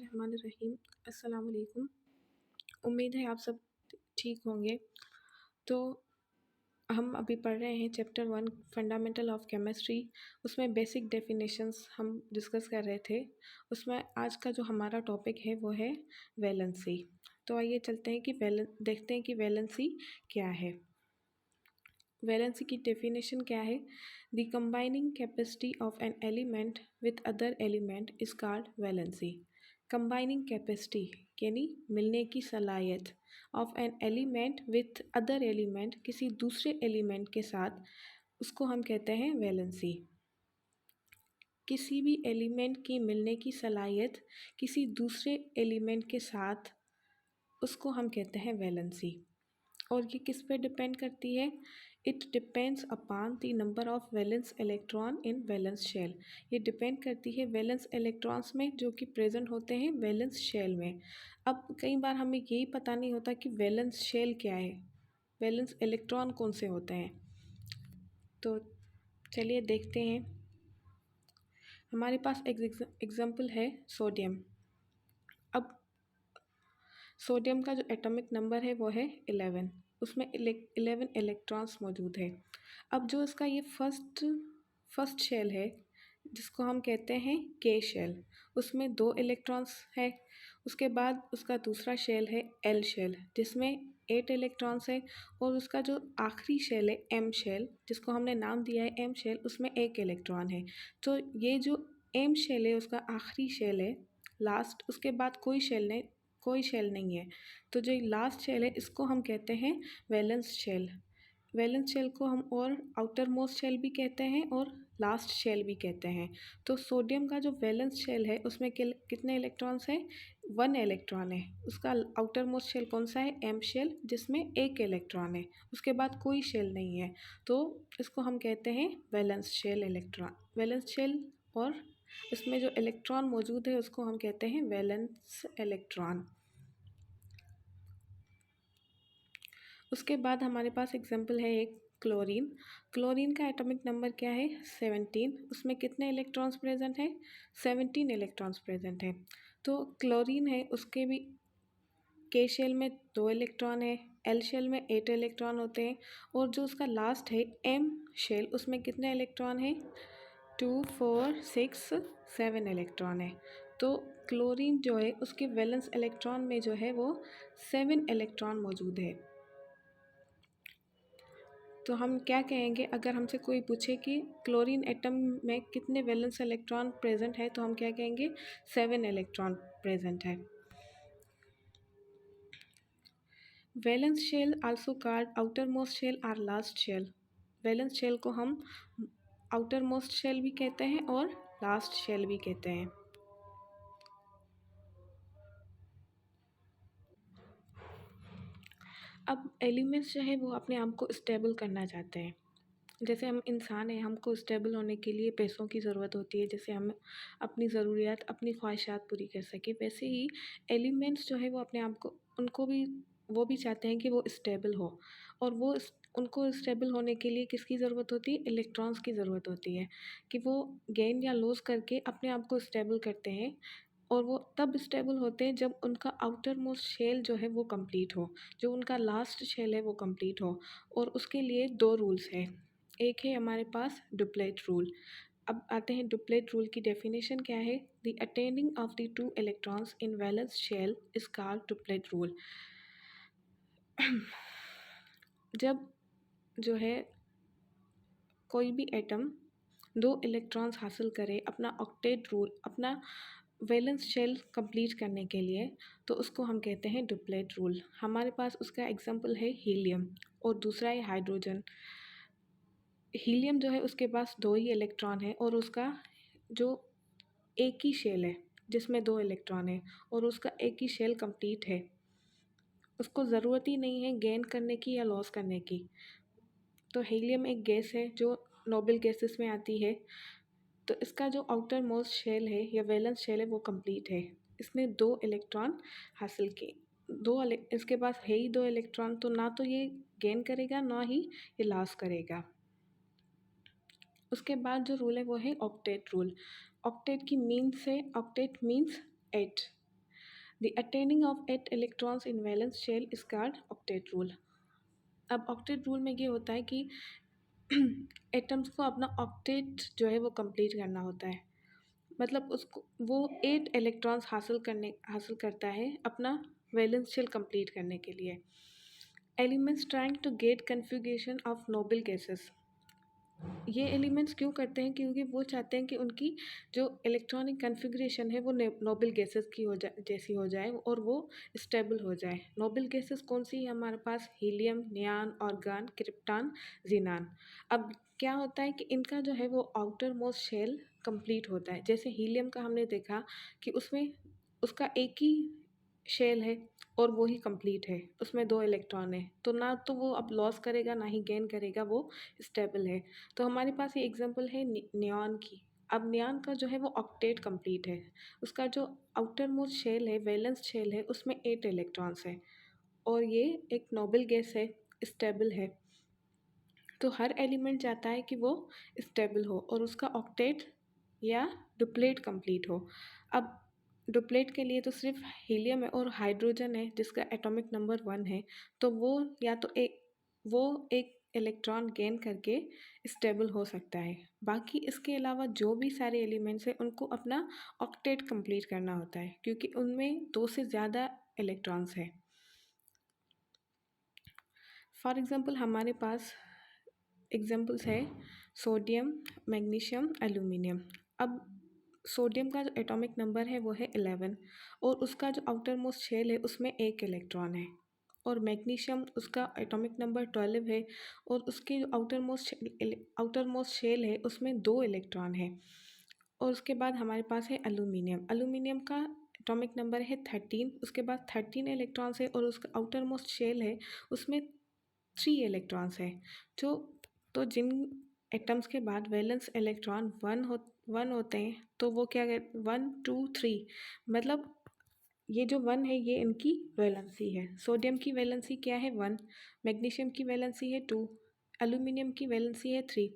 बिस्मिल्लाहिर्रहमानिर्रहीम। अस्सलाम वालेकुम। उम्मीद है आप सब ठीक होंगे। तो हम अभी पढ़ रहे हैं चैप्टर 1 फंडामेंटल ऑफ केमिस्ट्री। उसमें बेसिक डेफिनेशंस हम डिस्कस कर रहे थे। उसमें आज का जो हमारा टॉपिक है वो है वैलेंसी। तो आइए चलते हैं कि देखते हैं कि वैलेंसी क्या है। वैलेंसी की डेफिनेशन क्या है? The combining capacity of an element with other element is called valency. Combining capacity यानी मिलने की सलाहियत of an element with other element, किसी दूसरे एलिमेंट के साथ, उसको हम कहते हैं वैलेंसी। किसी भी एलिमेंट की मिलने की सलाहियत किसी दूसरे एलिमेंट के साथ, उसको हम कहते हैं वैलेंसी। और ये किस पे डिपेंड करती है? It depends upon the number of valence electron in valence shell. ये डिपेंड करती है वैलेंस इलेक्ट्रॉन्स में जो कि प्रेजेंट होते हैं वैलेंस शेल में। अब कई बार हमें यही पता नहीं होता कि वैलेंस शेल क्या है, वैलेंस इलेक्ट्रॉन कौन से होते हैं। तो चलिए देखते हैं। हमारे पास एग्जाम्पल है सोडियम। अब सोडियम का जो एटॉमिक नंबर है वो है 11। उसमें 11 इलेक्ट्रॉन्स मौजूद है। अब जो इसका ये फर्स्ट शेल है जिसको हम कहते हैं के शेल, उसमें 2 इलेक्ट्रॉन्स है। उसके बाद उसका दूसरा शेल है एल शेल जिसमें 8 इलेक्ट्रॉन्स है। और उसका जो आखिरी शेल है एम शेल, जिसको हमने नाम दिया है एम शेल, उसमें 1 इलेक्ट्रॉन है। तो ये जो एम शेल है उसका आखिरी शेल है लास्ट, उसके बाद कोई शेल नहीं है। तो जो लास्ट शेल है इसको हम कहते हैं वैलेंस शेल। वैलेंस शेल को हम और आउटर मोस्ट शेल भी कहते हैं और लास्ट शेल भी कहते हैं। तो सोडियम का जो वैलेंस शेल है उसमें कितने इलेक्ट्रॉन्स हैं? 1 इलेक्ट्रॉन है। उसका आउटर मोस्ट शेल कौन सा है? एम शेल, जिसमें 1 इलेक्ट्रॉन है। उसके बाद कोई शेल नहीं है। तो इसको हम कहते हैं valence shell electron, valence shell. और इसमें जो इलेक्ट्रॉन मौजूद है उसको हम कहते हैं वैलेंस इलेक्ट्रॉन। उसके बाद हमारे पास एग्जाम्पल है एक क्लोरीन। क्लोरीन का एटॉमिक नंबर क्या है? 17। उसमें कितने इलेक्ट्रॉन्स प्रेजेंट हैं? 17 इलेक्ट्रॉन्स प्रेजेंट हैं। तो क्लोरीन है उसके भी के शेल में 2 इलेक्ट्रॉन है, एल शेल में 8 इलेक्ट्रॉन होते हैं। और जो उसका लास्ट है एम शेल, उसमें कितने इलेक्ट्रॉन हैं? 2 4 6 7 इलेक्ट्रॉन है। तो क्लोरीन जो है उसके वैलेंस इलेक्ट्रॉन में जो है वो 7 इलेक्ट्रॉन मौजूद है। तो हम क्या कहेंगे अगर हमसे कोई पूछे कि क्लोरीन एटम में कितने वैलेंस इलेक्ट्रॉन प्रेजेंट है, तो हम क्या कहेंगे? 7 इलेक्ट्रॉन प्रेजेंट है। Valence shell also called outer most shell और लास्ट शेल। वैलेंस शेल को हम आउटर मोस्ट शेल भी कहते हैं और लास्ट शेल भी कहते हैं। अब एलिमेंट्स जो है वो अपने आप को स्टेबल करना चाहते हैं। जैसे हम इंसान हैं, हमको स्टेबल होने के लिए पैसों की ज़रूरत होती है, जैसे हम अपनी ज़रूरियात, अपनी ख्वाहिशात पूरी कर सकें। वैसे ही एलिमेंट्स जो है वो अपने आप को, वो भी चाहते हैं कि वो स्टेबल हो। और उनको स्टेबल होने के लिए किसकी ज़रूरत होती है? इलेक्ट्रॉन्स की ज़रूरत होती है कि वो गेन या लॉस करके अपने आप को स्टेबल करते हैं। और वो तब स्टेबल होते हैं जब उनका आउटर मोस्ट शेल जो है वो कंप्लीट हो, जो उनका लास्ट शेल है वो कंप्लीट हो। और उसके लिए 2 रूल्स हैं। एक है हमारे पास डुप्लेट रूल। अब आते हैं डुप्लेट रूल की डेफिनेशन क्या है? The attaining of the 2 electrons in valence shell is called duplet rule. जब जो है कोई भी एटम 2 इलेक्ट्रॉन्स हासिल करे अपना ऑक्टेट रूल, अपना वैलेंस शेल कंप्लीट करने के लिए, तो उसको हम कहते हैं डुप्लेट रूल। हमारे पास उसका एग्जांपल है हीलियम और दूसरा है हाइड्रोजन। हीलियम जो है उसके पास 2 ही इलेक्ट्रॉन है और उसका जो एक ही शेल है जिसमें 2 इलेक्ट्रॉन है और उसका एक ही शेल कंप्लीट है। उसको ज़रूरत ही नहीं है गेन करने की या लॉस करने की। तो हीलियम एक गैस है जो नोबल गैसेस में आती है। तो इसका जो आउटर मोस्ट शेल है या वैलेंस शेल है वो कंप्लीट है। इसने 2 इलेक्ट्रॉन हासिल किए। इसके पास है ही 2 इलेक्ट्रॉन, तो ना तो ये गेन करेगा ना ही ये लॉस करेगा। उसके बाद जो रूल है वो है ऑक्टेट रूल। ऑक्टेट की मीन्स है, octet means 8। The attaining of 8 electrons in valence shell is called octet rule. अब ऑक्टेट रूल में ये होता है कि एटम्स को अपना ऑक्टेट जो है वो कंप्लीट करना होता है, मतलब उसको वो 8 इलेक्ट्रॉन्स हासिल करता है अपना वैलेंस शेल कंप्लीट करने के लिए। Elements trying to get configuration of noble gases, ये एलिमेंट्स क्यों करते हैं, क्योंकि वो चाहते हैं कि उनकी जो इलेक्ट्रॉनिक कन्फिग्रेशन है वो नोबल गैसेस की जैसी हो जाए और वो स्टेबल हो जाए। नोबल गैसेस कौन सी है हमारे पास? Helium, नियान, organ, krypton, xenon. अब क्या होता है कि इनका जो है वो आउटर मोस्ट शेल कंप्लीट होता है। जैसे हीलियम का हमने देखा कि उसमें उसका एक ही शेल है और वो ही कंप्लीट है, उसमें 2 इलेक्ट्रॉन है, तो ना तो वो अब लॉस करेगा ना ही गेन करेगा, वो स्टेबल है। तो हमारे पास ये एग्जांपल है नियॉन की। अब नियॉन का जो है वो ऑक्टेट कंप्लीट है, उसका जो आउटर मोस्ट शेल है, वैलेंस शेल है, उसमें 8 इलेक्ट्रॉन्स है और ये एक नोबल गैस है, स्टेबल है। तो हर एलिमेंट चाहता है कि वो स्टेबल हो और उसका ऑक्टेट या डुप्लेट कंप्लीट हो। अब डुप्लेट के लिए तो सिर्फ हीलियम है और हाइड्रोजन है जिसका एटॉमिक नंबर 1 है, तो वो या तो एक इलेक्ट्रॉन गेन करके स्टेबल हो सकता है। बाकी इसके अलावा जो भी सारे एलिमेंट्स हैं उनको अपना ऑक्टेट कंप्लीट करना होता है क्योंकि उनमें 2 से ज़्यादा इलेक्ट्रॉन्स हैं। फॉर एग्ज़ाम्पल हमारे पास एग्जाम्पल्स है सोडियम, मैग्नीशियम, एल्यूमिनियम। अब सोडियम का जो एटॉमिक नंबर है वो है 11 और उसका जो आउटर मोस्ट शेल है उसमें 1 इलेक्ट्रॉन है। और मैग्नीशियम, उसका एटॉमिक नंबर 12 है और उसके जो आउटर मोस्ट शेल है उसमें 2 इलेक्ट्रॉन है। और उसके बाद हमारे पास है एल्यूमिनियम। एल्यूमिनियम का एटॉमिक नंबर है 13, उसके बाद 13 इलेक्ट्रॉन्स है और उसका आउटर मोस्ट शेल है उसमें 3 इलेक्ट्रॉन्स है। जो तो जिन एटम्स के बाद वैलेंस इलेक्ट्रॉन 1 होते हैं तो वो क्या 1 2 3, मतलब ये जो 1 है ये इनकी वैलेंसी है। सोडियम की वैलेंसी क्या है? 1। मैग्नीशियम की वैलेंसी है 2। एल्यूमिनियम की वैलेंसी है 3।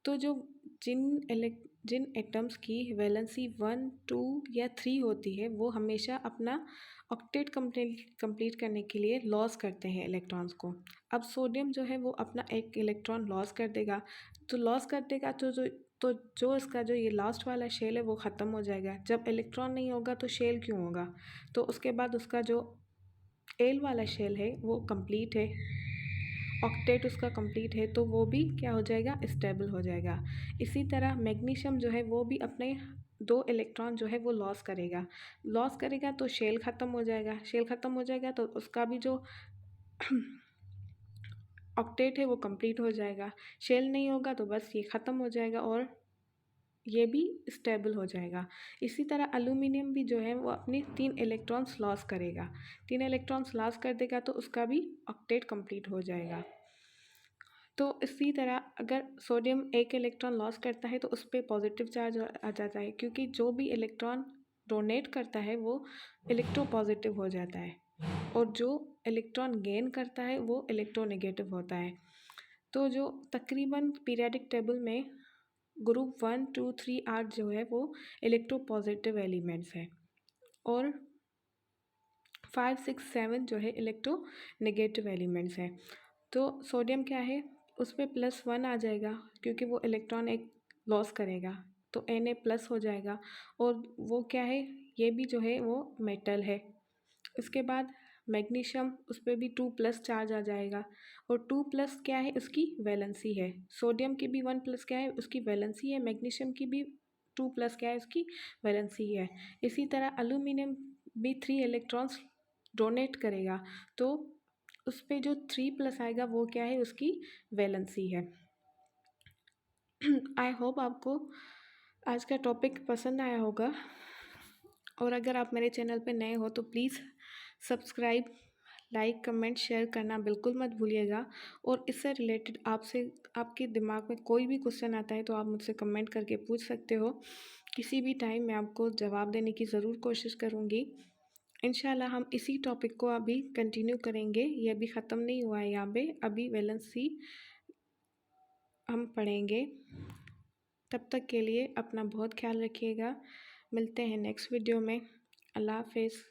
तो जो जिन एटम्स की वैलेंसी 1 2 या 3 होती है वो हमेशा अपना ऑक्टेट कंप्लीट करने के लिए लॉस करते हैं इलेक्ट्रॉन्स को। अब सोडियम जो है वो अपना एक इलेक्ट्रॉन लॉस कर देगा, तो जो इसका जो ये लास्ट वाला शेल है वो ख़त्म हो जाएगा। जब इलेक्ट्रॉन नहीं होगा तो शेल क्यों होगा? तो उसके बाद उसका जो एल वाला शेल है वो कंप्लीट है, ऑक्टेट उसका कंप्लीट है, तो वो भी क्या हो जाएगा? स्टेबल हो जाएगा। इसी तरह मैग्नीशियम जो है वो भी अपने 2 इलेक्ट्रॉन जो है वो लॉस करेगा तो शेल ख़त्म हो जाएगा तो उसका भी जो ऑक्टेट है वो कंप्लीट हो जाएगा। शेल नहीं होगा तो बस ये ख़त्म हो जाएगा और ये भी स्टेबल हो जाएगा। इसी तरह एल्यूमिनियम भी जो है वो अपने 3 इलेक्ट्रॉन्स लॉस करेगा। 3 इलेक्ट्रॉन्स लॉस कर देगा तो उसका भी ऑक्टेट कंप्लीट हो जाएगा। तो इसी तरह अगर सोडियम 1 इलेक्ट्रॉन लॉस करता है तो उस पर पॉजिटिव चार्ज आ जाता है क्योंकि जो भी इलेक्ट्रॉन डोनेट करता है वो इलेक्ट्रोपॉजिटिव हो जाता है और जो इलेक्ट्रॉन गेन करता है वो इलेक्ट्रोनेगेटिव होता है। तो जो तकरीबन पीरियोडिक टेबल में ग्रुप 1 2 3 8 जो है वो इलेक्ट्रोपॉजिटिव एलिमेंट्स है और 5 6 7 जो है इलेक्ट्रोनेगेटिव एलिमेंट्स हैं। तो सोडियम क्या है, उसमें +1 आ जाएगा क्योंकि वो इलेक्ट्रॉन एक लॉस करेगा तो Na+ हो जाएगा और वो क्या है, ये भी जो है वो मेटल है। उसके बाद मैग्नीशियम, उस पर भी 2+ चार्ज आ जाएगा और 2+ क्या है, उसकी वैलेंसी है। सोडियम की भी 1+ क्या है, उसकी वैलेंसी है। मैग्नीशियम की भी 2+ क्या है, उसकी वैलेंसी है। इसी तरह एल्यूमिनियम भी 3 इलेक्ट्रॉन्स डोनेट करेगा तो उस पर जो 3+ आएगा वो क्या है, उसकी वैलेंसी है। आई होप आपको आज का टॉपिक पसंद आया होगा और अगर आप मेरे चैनल पे नए हो तो please subscribe, like, comment, share करना बिल्कुल मत भूलिएगा। और इससे रिलेटेड आपके दिमाग में कोई भी क्वेश्चन आता है तो आप मुझसे कमेंट करके पूछ सकते हो। किसी भी टाइम मैं आपको जवाब देने की ज़रूर कोशिश करूँगी। इंशाल्लाह हम इसी टॉपिक को अभी कंटिन्यू करेंगे, ये अभी ख़त्म नहीं हुआ है। यहाँ पे अभी वैलेंसी हम पढ़ेंगे। तब तक के लिए अपना बहुत ख्याल रखिएगा। मिलते हैं नेक्स्ट वीडियो में। अल्लाह हाफिज़।